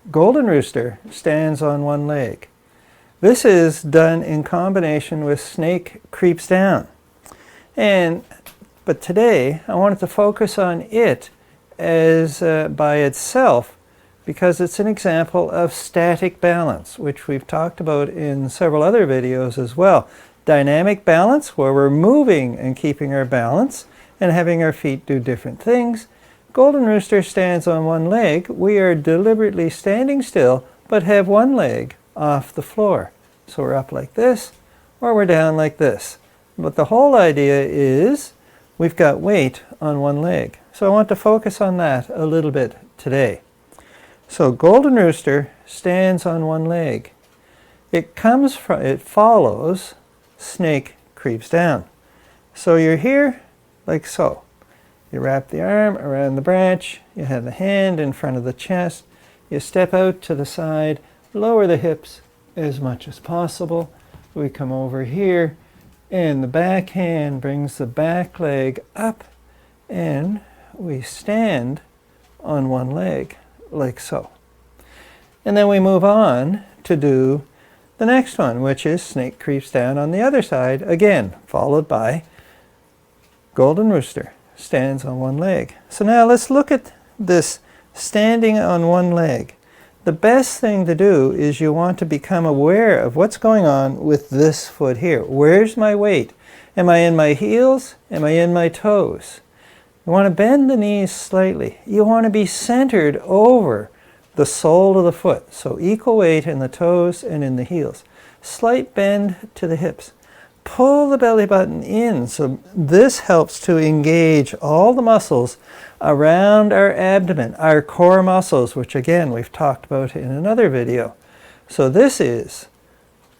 Golden Rooster stands on one leg. This is done in combination with Snake Creeps Down. But today I wanted to focus on it as by itself, because it's an example of static balance, which we've talked about in several other videos as well. Dynamic balance, where we're moving and keeping our balance and having our feet do different things. Golden Rooster stands on one leg. We are deliberately standing still, but have one leg off the floor. So we're up like this, or we're down like this. But the whole idea is we've got weight on one leg. So I want to focus on that a little bit today. So Golden Rooster stands on one leg. It follows Snake Creeps Down. So you're here like so. You wrap the arm around the branch, you have the hand in front of the chest, you step out to the side, lower the hips as much as possible. We come over here, and the back hand brings the back leg up, and we stand on one leg like so. And then we move on to do the next one, which is Snake Creeps Down on the other side, again, followed by Golden Rooster stands on one leg. So now let's look at this standing on one leg. The best thing to do is you want to become aware of what's going on with this foot here. Where's my weight? Am I in my heels? Am I in my toes? You want to bend the knees slightly. You want to be centered over the sole of the foot. So equal weight in the toes and in the heels. Slight bend to the hips. Pull the belly button in. So this helps to engage all the muscles around our abdomen, our core muscles, which again we've talked about in another video. So this is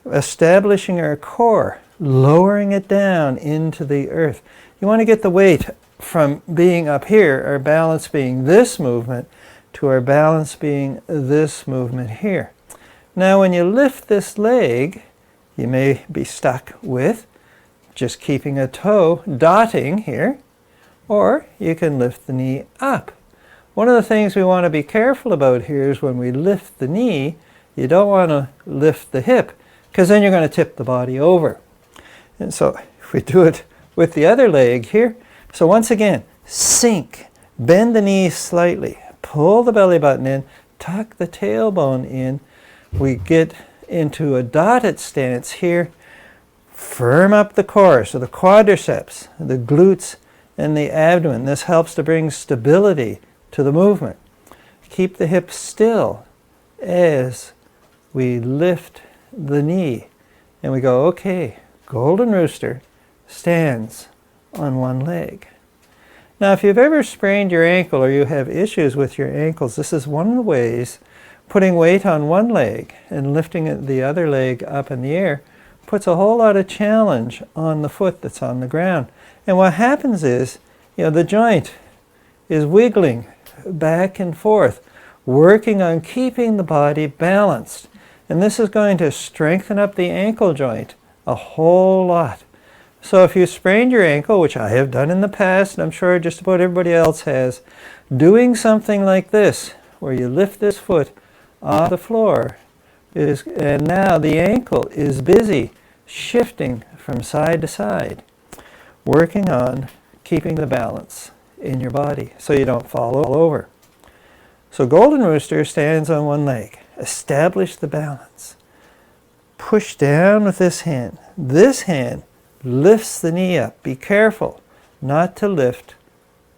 establishing our core, lowering it down into the earth. You want to get the weight from being up here, our balance being this movement, to our balance being this movement here. Now when you lift this leg, you may be stuck with just keeping a toe dotting here, or you can lift the knee up. One of the things we want to be careful about here is when we lift the knee, you don't want to lift the hip, because then you're going to tip the body over. And so if we do it with the other leg here, so once again, sink, bend the knees slightly, pull the belly button in, tuck the tailbone in. We get into a dotted stance here. Firm up the core, so the quadriceps, the glutes, and the abdomen. This helps to bring stability to the movement. Keep the hips still as we lift the knee. And we go, okay, Golden Rooster stands on one leg. Now, if you've ever sprained your ankle or you have issues with your ankles, this is one of the ways. Putting weight on one leg and lifting the other leg up in the air puts a whole lot of challenge on the foot that's on the ground. And what happens is, the joint is wiggling back and forth, working on keeping the body balanced. And this is going to strengthen up the ankle joint a whole lot. So if you sprained your ankle, which I have done in the past, and I'm sure just about everybody else has, doing something like this, where you lift this foot off the floor, and now the ankle is busy shifting from side to side, working on keeping the balance in your body so you don't fall all over. So Golden Rooster stands on one leg. Establish the balance. Push down with this hand. This hand lifts the knee up. Be careful not to lift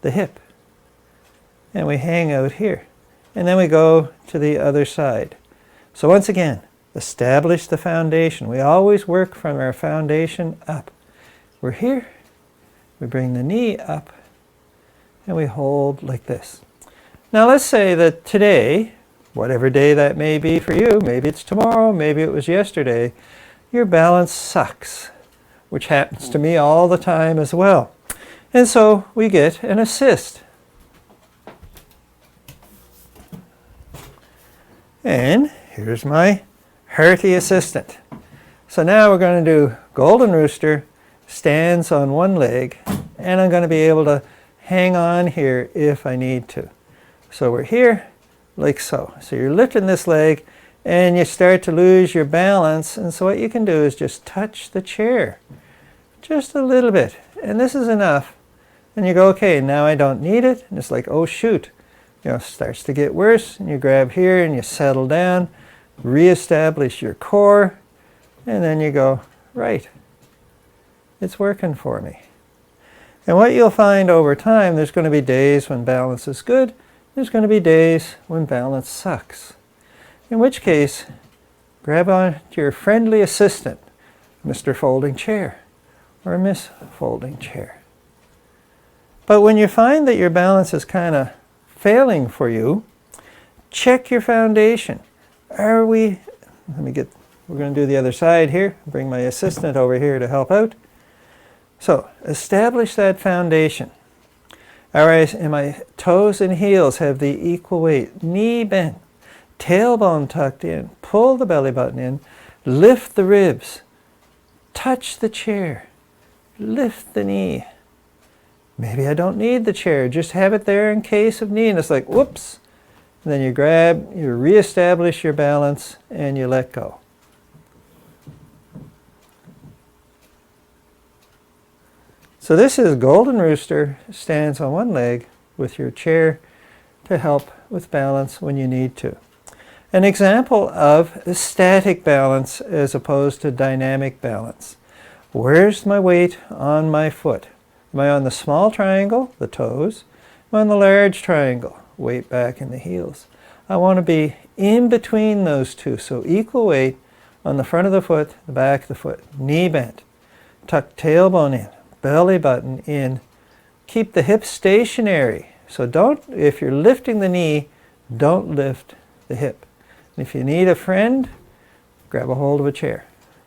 the hip. And we hang out here. And then we go to the other side. So once again, establish the foundation. We always work from our foundation up. We're here. We bring the knee up. And we hold like this. Now let's say that today, whatever day that may be for you, maybe it's tomorrow, maybe it was yesterday, your balance sucks, which happens to me all the time as well. And so we get an assist. And here's my hearty assistant. So now we're going to do Golden Rooster, stands on one leg, and I'm going to be able to hang on here if I need to. So we're here, like so. So you're lifting this leg and you start to lose your balance, and so what you can do is just touch the chair just a little bit, and this is enough. And you go, okay, now I don't need it, and it's like, oh shoot, starts to get worse, and you grab here and you settle down, reestablish your core, and then you go, right, it's working for me. And what you'll find over time, there's going to be days when balance is good, there's going to be days when balance sucks. In which case, grab on to your friendly assistant, Mr. Folding Chair or Miss Folding Chair. But when you find that your balance is kind of failing for you, check your foundation. We're going to do the other side here. Bring my assistant over here to help out. So, establish that foundation. All right, and my toes and heels have the equal weight. Knee bent, tailbone tucked in, pull the belly button in, lift the ribs, touch the chair, lift the knee. Maybe I don't need the chair, just have it there in case of need. And it's like, whoops. And then you grab, you reestablish your balance, and you let go. So this is Golden Rooster, stands on one leg with your chair to help with balance when you need to. An example of static balance as opposed to dynamic balance. Where's my weight on my foot? Am I on the small triangle, the toes? Am I on the large triangle, weight back in the heels? I want to be in between those two, so equal weight on the front of the foot, the back of the foot, knee bent, tuck tailbone in, belly button in, keep the hips stationary. So if you're lifting the knee, don't lift the hip. And if you need a friend, grab a hold of a chair.